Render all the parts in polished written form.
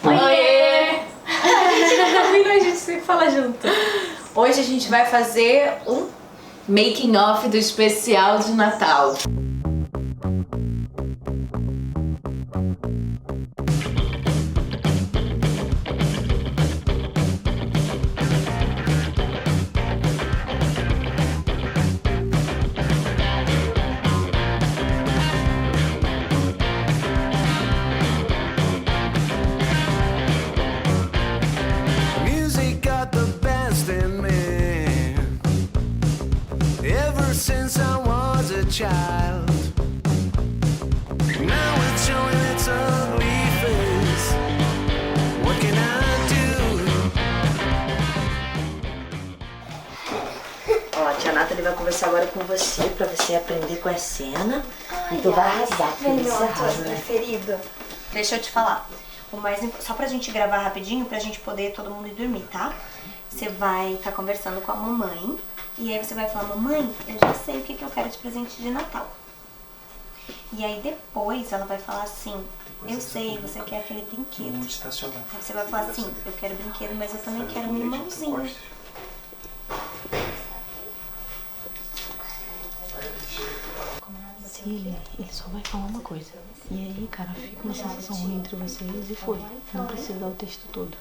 Oiê! A gente sempre fala junto. Hoje a gente vai fazer um making off do especial de Natal. Since I was a child, now it's showing its ugly face. What can I do? Ó, a tia Nathalie vai conversar agora com você pra você aprender com a cena. E tu vai arrasar, filho. Você arrasa, né? Preferido. Deixa eu te falar. Só pra gente gravar rapidinho, pra gente poder todo mundo ir dormir, tá? Você vai estar conversando com a mamãe. E aí você vai falar, mamãe, eu já sei o que eu quero de presente de Natal. E aí depois ela vai falar assim, eu sei, você quer aquele brinquedo. Aí você vai falar assim, eu quero brinquedo, mas eu também quero um irmãozinho. Ele só vai falar uma coisa. E aí, cara, fica uma sensação ruim entre vocês e foi. Não precisa dar o texto todo.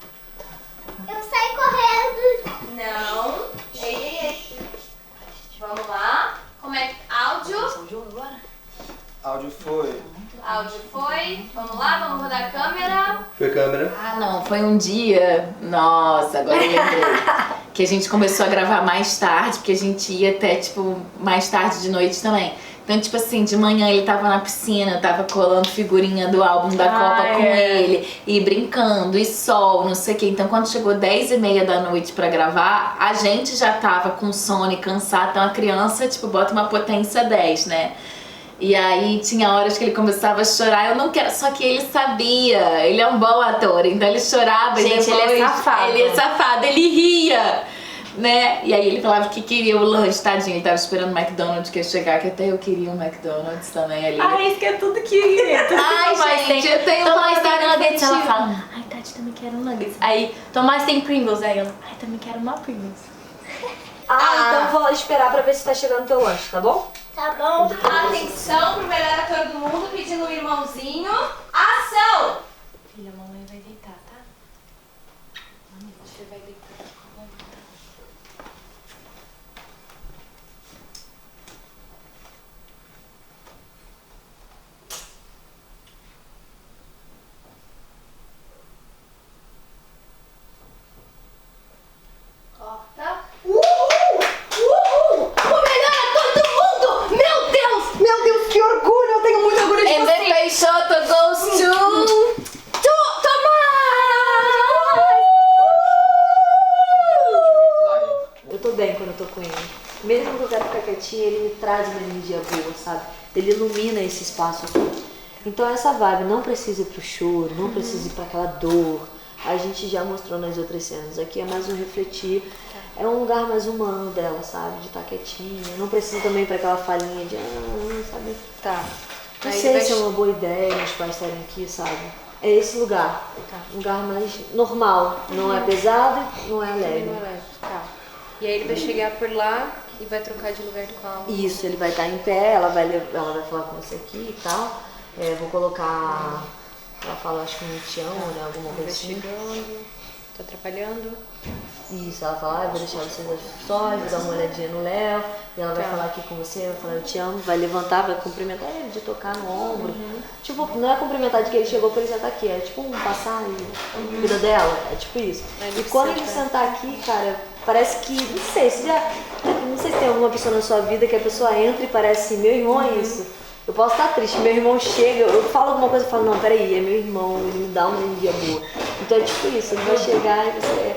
Eu saí correndo. Não. Ei. Vamos lá. Como é que... Áudio. Áudio foi. Áudio foi. Vamos lá, vamos rodar a câmera. Foi a câmera. Ah, não, foi um dia... Nossa, agora eu lembrei. Que a gente começou a gravar mais tarde, porque a gente ia até, tipo, mais tarde de noite também. Então, tipo assim, de manhã ele tava na piscina, tava colando figurinha do álbum da Copa com ele, e brincando, e sol, não sei o que. Então, quando chegou 10h30 da noite pra gravar, a gente já tava com sono e cansado. Então, a criança, tipo, bota uma potência 10, né? E aí, tinha horas que ele começava a chorar, eu não quero, só que ele sabia, ele é um bom ator, então ele chorava e depois... ele é safado. Ele é safado, ele ria, né? E aí ele falava que queria o lanche, tadinho, ele tava esperando o McDonald's que ia chegar, que até eu queria um McDonald's também ali. Ai, isso que é tudo querido. Ai, gente, eu tenho Tomás tem nuggets, ela afetivo. fala, ai, Tati, também quero nuggets. Aí, Tomás tem Pringles, aí ela, ai, também quero uma Pringles. Então vou esperar pra ver se tá chegando o teu lanche, tá bom? Tá bom. Atenção pro melhor ator do mundo pedindo um irmãozinho. Ação! Filha, a mamãe vai deitar, tá? Você vai deitar. Corta. O melhor ator do mundo! Meu Deus! Meu Deus, que orgulho! Eu tenho muito orgulho de And você. the Peixoto goes to... Eu tô bem quando eu tô com ele. Mesmo que eu quero ficar quietinha, ele me traz uma energia boa, sabe? Ele ilumina esse espaço aqui. Então essa vibe não precisa ir pro choro, não precisa ir pra aquela dor. A gente já mostrou nas outras cenas. Aqui é mais um refletir. É um lugar mais humano dela, sabe? De estar quietinha. Não precisa também ir pra aquela falinha de... sabe? Tá. Não Aí sei vai- se é uma boa ideia os pais estarem aqui, sabe? É esse lugar. Um lugar mais normal. Não é pesado, não é leve. Tá. E aí ele vai chegar por lá e vai trocar de lugar com a alma. Isso, ele vai estar em pé, ela vai falar com você aqui e tal. Vou colocar... Ela fala, acho que um te amo, né? Alguma coisa assim. Investigando, tá atrapalhando. Isso, ela fala, vou deixar vocês sós, vou dar uma olhadinha no Léo. E ela vai falar aqui com você, vai falar, eu te amo. Vai levantar, vai cumprimentar ele, de tocar no ombro. Tipo, não é cumprimentar de que ele chegou pra ele já tá aqui. É tipo um passar e cuida dela. É tipo isso. E quando ele sentar aqui, cara, parece que, não sei se tem alguma pessoa na sua vida que a pessoa entra e parece assim, meu irmão é isso. Eu posso estar triste, meu irmão chega, eu falo alguma coisa e falo, não, peraí, é meu irmão, ele me dá uma energia boa. Então é tipo isso, ele vai chegar e você...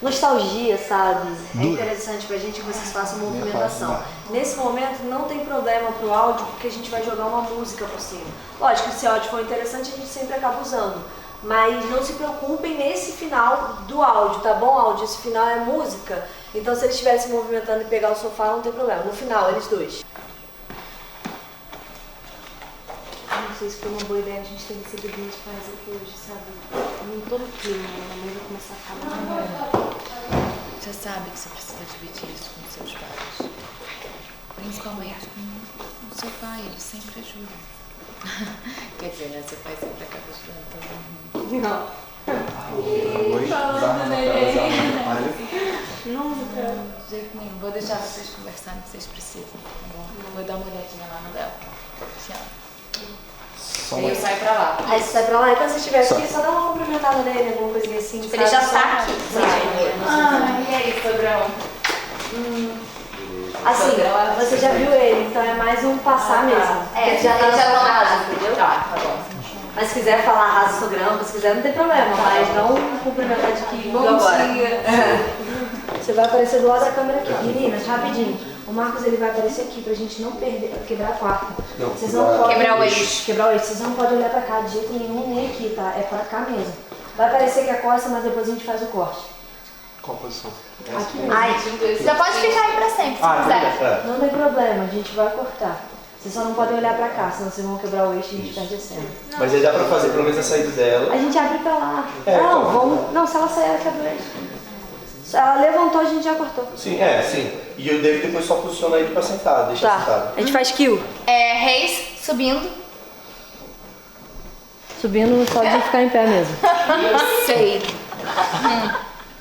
Nostalgia, sabe? É interessante pra gente que vocês façam movimentação. Nesse momento não tem problema pro áudio, porque a gente vai jogar uma música por cima. Lógico que se o áudio for interessante, a gente sempre acaba usando. Mas não se preocupem nesse final do áudio, tá bom, áudio? Esse final é música. Então se eles estiverem se movimentando e pegar o sofá, não tem problema. No final, eles dois. não sei se foi uma boa ideia a gente ter recebido meus pais aqui hoje, sabe? Não tô no clima, né? A mãe vai começar a falar. Você sabe que você precisa dividir isso com seus pais. Principalmente com o seu pai, ele sempre ajuda. Quer dizer, né? Seu pai sempre acaba ajudando todo mundo. Não. Oi, Nunca. De jeito nenhum. Vou deixar vocês conversarem o que vocês precisam, tá bom? Vou dar uma olhadinha lá no dela. Te amo. Aí eu saio pra lá. Aí você sai pra lá e quando você estiver aqui, só dá uma cumprimentada nele, alguma coisinha assim. Tipo, ele já tá aqui. E aí, sogrão? Assim, você já viu ele, então é mais um passar mesmo. Ele já tá na sua casa, entendeu? Tá bom. Mas se quiser falar arrasa sogrão, se quiser, não tem problema, mas não cumprimentar de que agora. Você vai aparecer do lado da câmera aqui. Meninas, rapidinho. O Marcos ele vai aparecer aqui pra gente não perder, quebrar a quarta. Vocês não podem Quebrar o eixo. Quebrar o eixo. Vocês não podem olhar pra cá de jeito nenhum, nem aqui, tá? É pra cá mesmo. Vai parecer que é costa, mas depois a gente faz o corte. Qual posição? Aqui mesmo. Ai, já pode ficar aí pra sempre, se quiser. Não tem problema, a gente vai cortar. Vocês só não podem olhar pra cá, senão vocês vão quebrar o eixo e a gente perde a cena. Mas aí dá pra fazer pelo menos a saída dela. A gente abre pra lá. Não, vamos. Não, se ela sair, ela quebra o eixo. Se ela levantou, a gente já cortou. Sim, sim. E o David depois só posiciona ele pra sentar, deixa sentado. A gente faz kill. Reis subindo. Subindo só de ficar em pé mesmo. Eu sei.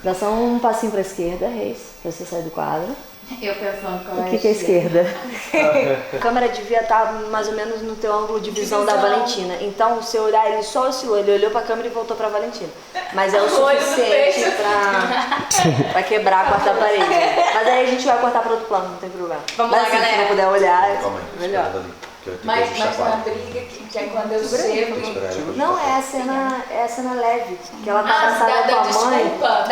Dá só um passinho pra esquerda, Reis, pra você sair do quadro. Eu pensando qual O que é esquerda? A câmera devia estar mais ou menos no teu ângulo de visão da Valentina. Então, se eu olhar, ele só oscilou. Ele olhou pra câmera e voltou pra Valentina. Mas é o suficiente pra quebrar a quarta parede. Mas aí a gente vai cortar para outro plano, não tem problema. Vamos mas lá, assim, galera. se não puder olhar, Calma aí, melhor. Mas na briga, que é quando eu chego. Não, é a cena leve. Que ela tá abraçada com a mãe. Desculpa.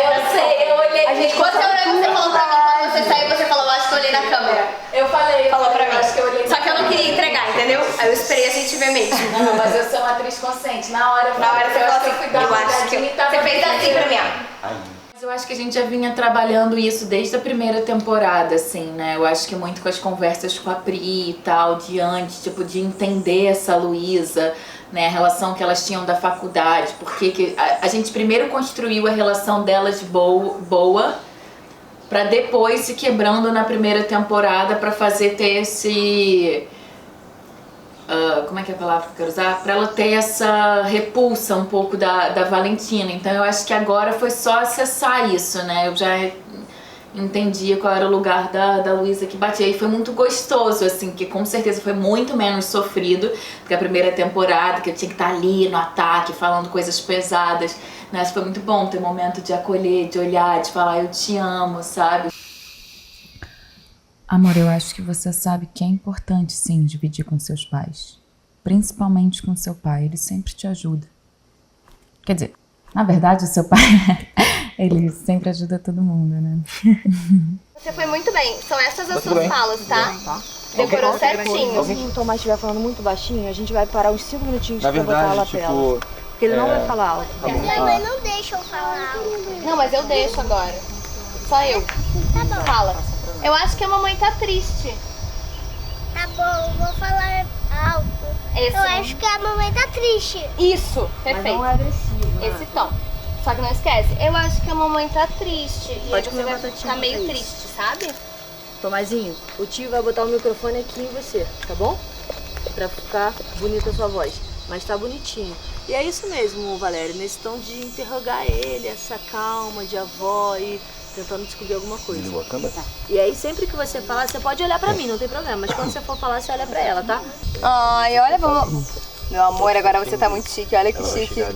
Eu sei, eu olhei. A gente Quando você olhou, você falou pra mim, quando você saiu, você falou, eu acho que eu olhei na câmera. Eu falei, Falou pra mim. acho que eu olhei. Só que eu não queria entregar, entendeu? Aí eu esperei a gente ver mesmo. Não, mas eu sou uma atriz consciente. Na hora Na hora você eu falou acho que eu assim, fui dar eu uma acho que olhadinha e tava você fez assim pra mim, ó. Mas eu acho que a gente já vinha trabalhando isso desde a primeira temporada, assim, né? Eu acho que muito com as conversas com a Pri e tal, de antes, tipo, de entender essa Luísa, né? A relação que elas tinham da faculdade, porque a gente primeiro construiu a relação delas boa pra depois se quebrando na primeira temporada pra fazer ter esse... como é que é a palavra que eu quero usar? Pra ela ter essa repulsa um pouco da Valentina. Então eu acho que agora foi só acessar isso, né? Eu já entendia qual era o lugar da Luísa que batia. E foi muito gostoso, assim, que com certeza foi muito menos sofrido do que a primeira temporada, que eu tinha que estar ali no ataque, falando coisas pesadas. Mas foi muito bom ter um momento de acolher, de olhar, de falar eu te amo, sabe? Amor, eu acho que você sabe que é importante, sim, dividir com seus pais. Principalmente com seu pai, ele sempre te ajuda. Quer dizer, na verdade, o seu pai, ele sempre ajuda todo mundo, né? Você foi muito bem. São essas as suas falas, tá? Decorou certinho. Se o Tomás estiver falando muito baixinho, a gente vai parar uns 5 minutinhos Na pra botar a verdade, lapela. tipo... Porque ele não vai falar alto. Minha mãe não deixa eu falar alto. Não, mas eu deixo agora. Só eu. Tá bom. Fala. Eu acho que a mamãe tá triste. Tá bom, vou falar alto. Esse. Eu acho que a mamãe tá triste. Isso, Mas perfeito. não é agressivo. Esse tom. Só que não esquece, eu acho que a mamãe tá triste. E Pode aí comer você vai batatinha ficar meio pra isso. triste, sabe? Tomazinho, o tio vai botar o microfone aqui em você, tá bom? Pra ficar bonita a sua voz. Mas tá bonitinho. E é isso mesmo, Valério, nesse tom de interrogar ele, essa calma de avó e tentando descobrir alguma coisa. Desligou a câmera? E aí sempre que você falar, você pode olhar pra mim, não tem problema. Mas quando você for falar, você olha pra ela, tá? Ai, olha, vamos... Meu amor, agora você tá muito chique, olha que chique. Ela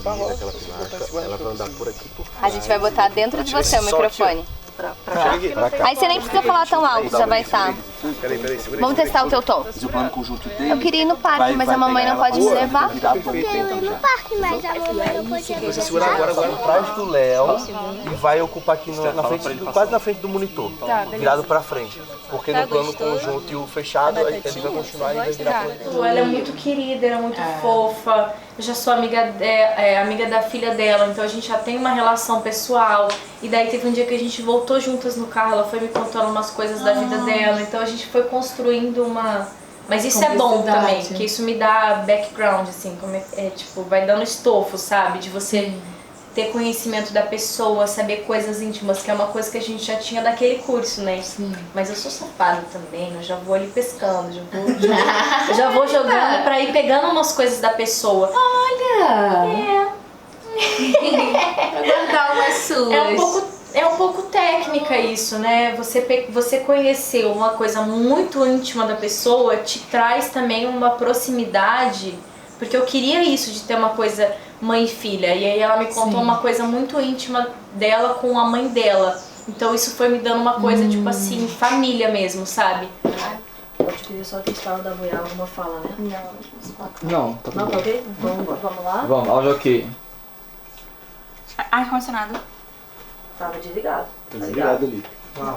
vai andar por aqui. A gente vai botar dentro de você o microfone. Aí você nem precisa falar tão alto, já vai estar. Vamos testar o teu tom. Eu queria ir no parque, mas a mamãe não pode me levar. Eu quero ir no parque, mas a mamãe não pode ir. Você segura agora atrás do Léo e vai ocupar aqui na frente, quase na frente do monitor, virado pra frente. Porque no plano conjunto e o fechado, ele vai continuar e vai virar pro... Ela é muito querida, ela é muito fofa. Eu já sou amiga da filha dela, então a gente já tem uma relação pessoal. E daí teve um dia que a gente voltou juntas no carro, ela foi me contando umas coisas da vida dela. Então a gente foi construindo uma Mas isso é bom Cumplicidade. também, porque isso me dá background, assim, tipo, vai dando estofo, sabe? De você ter conhecimento da pessoa, saber coisas íntimas, que é uma coisa que a gente já tinha daquele curso, né? Sim. Mas eu sou safada também, eu já vou ali pescando, já vou jogando pra ir pegando umas coisas da pessoa. Olha! Pra guardar umas suas. É um pouco técnica isso, né? Você conhecer uma coisa muito íntima da pessoa te traz também uma proximidade, porque eu queria isso de ter uma coisa mãe e filha, e aí ela me contou uma coisa muito íntima dela com a mãe dela. Então isso foi me dando uma coisa, tipo assim, família mesmo, sabe? Eu queria só testar o da Goiás, alguma fala, né? Não, tá Não, tá ok? Vamos lá? Vamos, áudio ok. Ar-condicionado. Tava desligado. Tá desligado ali.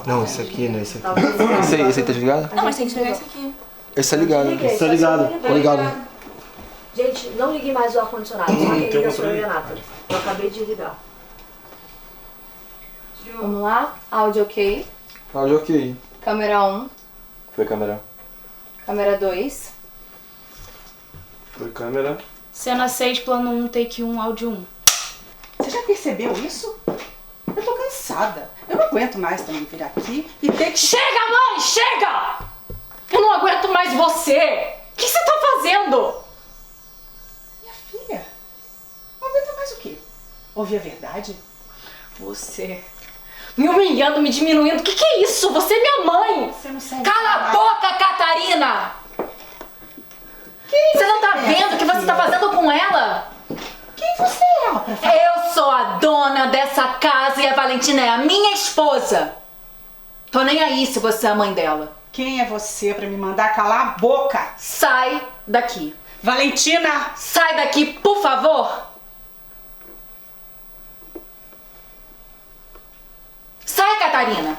Não, esse aqui, né? Esse aqui. Tava desligado. Esse aí tá desligado? Não, mas tem que desligar isso aqui. Esse tá ligado. Desliguei, Esse tá só ligado. desliguei. Tá ligado. Gente, não liguei mais o ar-condicionado, só que liga pra Renata. Eu acabei de ligar. Vamos lá. Áudio ok. Áudio ok. Câmera 1. Foi câmera. Câmera 2. Foi câmera. Cena 6, plano 1, take 1, áudio 1. Você já percebeu isso? Eu tô cansada. Eu não aguento mais também vir aqui e ter que... Chega, mãe! Chega! Eu não aguento mais você! O que você tá fazendo? Minha filha, não aguenta mais o quê? Ouvir a verdade? Você me humilhando, me diminuindo. O que é isso? Você é minha mãe! Você não sabe. Cala a boca, Catarina! Você não tá vendo o que você tá fazendo com ela? Quem você é ela pra falar? Eu sou a dona dessa casa e a Valentina é a minha esposa. Tô nem aí se você é a mãe dela. Quem é você pra me mandar calar a boca? Sai daqui. Valentina! Sai daqui, por favor. Sai, Catarina.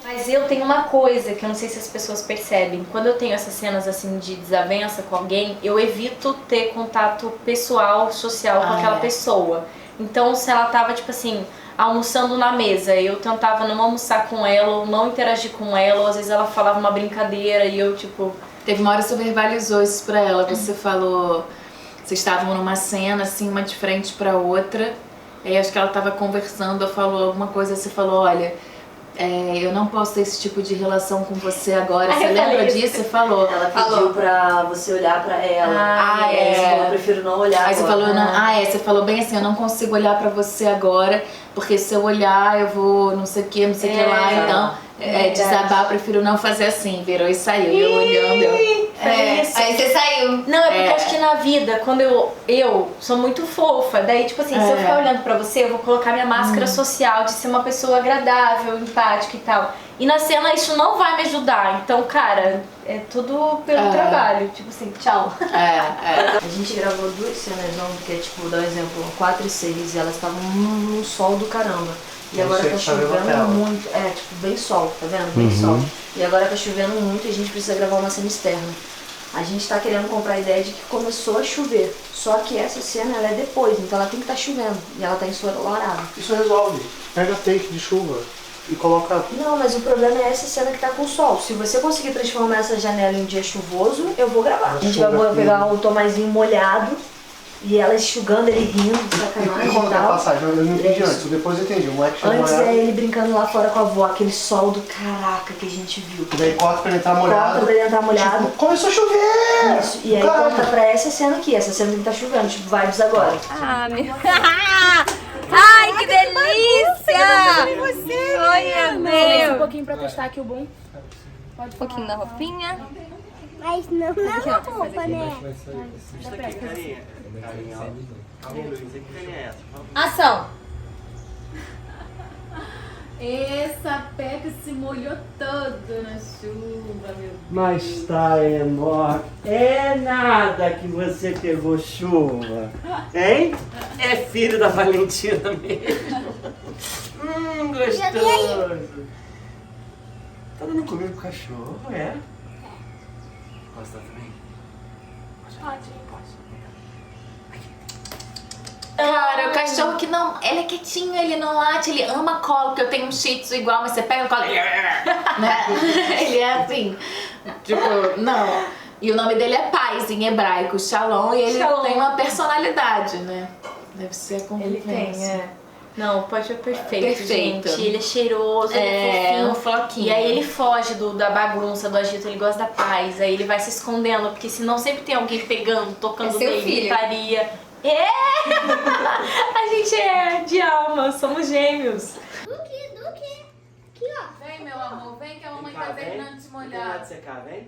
Mas eu tenho uma coisa que eu não sei se as pessoas percebem. Quando eu tenho essas cenas assim de desavença com alguém, eu evito ter contato pessoal, social com aquela pessoa. Então, se ela tava, tipo assim, almoçando na mesa, eu tentava não almoçar com ela, ou não interagir com ela, ou às vezes ela falava uma brincadeira e eu, tipo... Teve uma hora que você verbalizou isso pra ela. Você falou... Vocês estavam numa cena, assim, uma de frente pra outra. Aí acho que ela tava conversando, falou alguma coisa, você falou, olha... eu não posso ter esse tipo de relação com você agora. Você lembra disso? Você falou. Ela pediu pra você olhar pra ela. Você falou, eu prefiro não olhar Aí você agora. falou, não, você falou bem assim, eu não consigo olhar pra você agora, porque se eu olhar eu vou não sei o que lá, então desabar, eu prefiro não fazer assim. Virou e saiu, eu olhando, Aí você saiu. Não, é porque acho que na vida, quando eu sou muito fofa, daí tipo assim, se eu ficar olhando pra você, eu vou colocar minha máscara social de ser uma pessoa agradável, empática e tal. E na cena isso não vai me ajudar, então, cara, é tudo pelo trabalho, tipo assim, tchau. A gente gravou 2 cenas, não, porque, tipo, dá um exemplo, 4 e 6, e elas estavam num sol do caramba. E agora tá chovendo muito, tipo, bem sol, tá vendo? Bem sol. E agora tá chovendo muito e a gente precisa gravar uma cena externa. A gente tá querendo comprar a ideia de que começou a chover, só que essa cena ela é depois, então ela tem que estar chovendo, e ela tá ensolarada. Isso resolve. Pega take de chuva e coloca... Não, mas o problema é essa cena que tá com sol. Se você conseguir transformar essa janela em um dia chuvoso, eu vou gravar. A gente vai pegar o Tomazinho molhado e ela enxugando, ele rindo, sacanagem e Como que é a tal. passagem? Eu não entendi antes, depois eu entendi. O moleque chegou Antes molhado. é ele brincando lá fora com a avó, aquele sol do caraca que a gente viu. E daí corta pra ele entrar molhado. Corta pra ele entrar molhado. Tipo, começou a chover! Isso, e aí corta pra essa cena aqui, essa cena que tá chovendo, tipo, vibes agora. Ah, meu... Ai, que delícia! Olha, meu! Um pouquinho pra testar aqui o boom. Um pouquinho da roupinha. Mas não na roupa, né? Ação! Essa pega se molhou todo na chuva, meu Deus. Mas tá enorme. É nada que você pegou chuva. Hein? É filho da Valentina mesmo. Gostoso. Tá dando comida pro cachorro, é? Gosta também? Cara, cachorro que não, ele é quietinho, ele não late, ele ama colo, porque eu tenho um shih tzu igual, mas você pega o colo, né? Ele é assim, tipo, não. E o nome dele é paz em hebraico, Shalom, e ele tem uma personalidade, né? Deve ser a convivência. Ele tem, Não, o Pode é perfeito, gente. Ele é cheiroso, ele é fofinho. Um floquinho. E aí ele foge da bagunça, do agito, ele gosta da paz. Aí ele vai se escondendo, porque senão sempre tem alguém pegando, tocando nele, gritaria. A gente é de alma, somos gêmeos. Duque. Aqui, ó. Vem, meu amor, vem que a mamãe tá terminando de molhar. Secar, vem?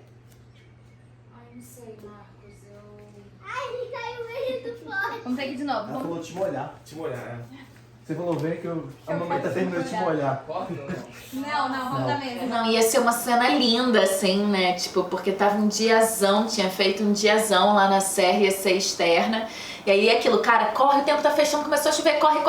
Ai, não sei, Marcos, Ai, ele caiu muito forte. Vamos ter que ir de novo. Ela falou te molhar. Te molhar, Você falou, vem que a mamãe tá terminando de te molhar. Não, vamos dar mesmo. Não, ia ser uma cena linda, assim, né? Tipo, porque tava um diazão, tinha feito um diazão lá na serra, ia ser externa. E aí aquilo, cara, corre, o tempo tá fechando, começou a chover, corre.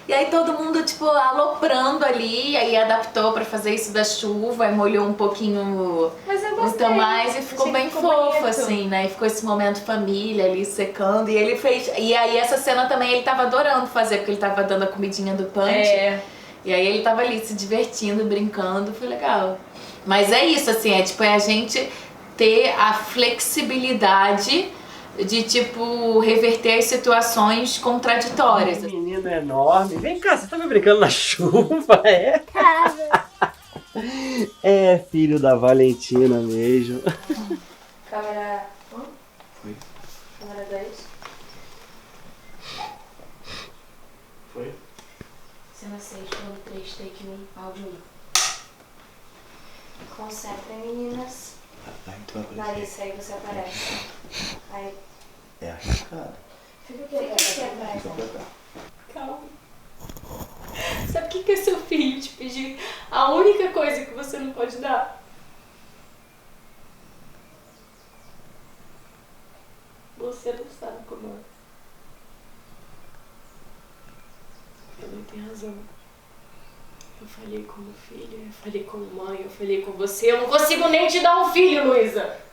E aí todo mundo, tipo, aloprando ali, e aí adaptou pra fazer isso da chuva, e molhou um pouquinho muito mais, e ficou bem fofo, assim, né? E ficou esse momento família ali, secando, e ele fez... E aí essa cena também ele tava adorando fazer, porque ele tava dando a comidinha do Punch. E aí ele tava ali se divertindo, brincando, foi legal. Mas é isso, assim, é a gente ter a flexibilidade de, tipo, reverter as situações contraditórias. Menino enorme. Vem cá, você tá me brincando na chuva, é? É filho da Valentina mesmo. Câmera 1. Foi. Câmera 2. Foi. Cena 6, plano 3, take 1, áudio 1. Concentrem, meninas. Então Larissa, aí você aparece. Aí. É arriscado. Fica aqui, calma. Sabe o que é seu filho te pedir? A única coisa que você não pode dar? Você não sabe como é. Também tem razão. Eu falei como filha, eu falei como mãe, eu falei com você. Eu não consigo nem te dar um filho, Luísa!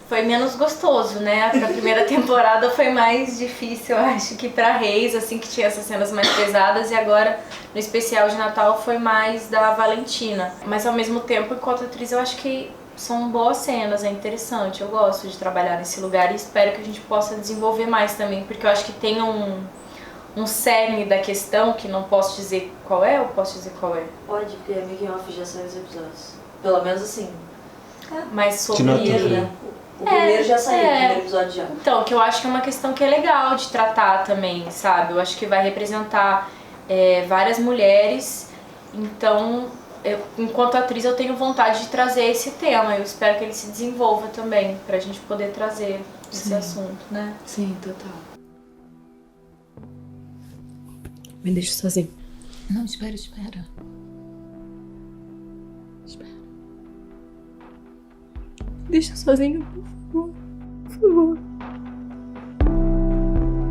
Foi menos gostoso, né? A primeira temporada foi mais difícil, eu acho, que pra Reis, assim, que tinha essas cenas mais pesadas. E agora, no especial de Natal, foi mais da Valentina. Mas, ao mesmo tempo, enquanto atriz, eu acho que são boas cenas, é interessante. Eu gosto de trabalhar nesse lugar e espero que a gente possa desenvolver mais também. Porque eu acho que tem um cerne da questão, que não posso dizer qual é, ou posso dizer qual é? Pode, porque é making off já saiu os episódios. Pelo menos assim. Mas sobre ele, né? O primeiro já saiu, o primeiro episódio já. Então, que eu acho que é uma questão que é legal de tratar também, sabe? Eu acho que vai representar várias mulheres. Então, enquanto atriz, eu tenho vontade de trazer esse tema. Eu espero que ele se desenvolva também, pra gente poder trazer esse assunto, né? Sim, total. Me deixa sozinho. Não, espera. Deixa sozinho, por favor. Por favor.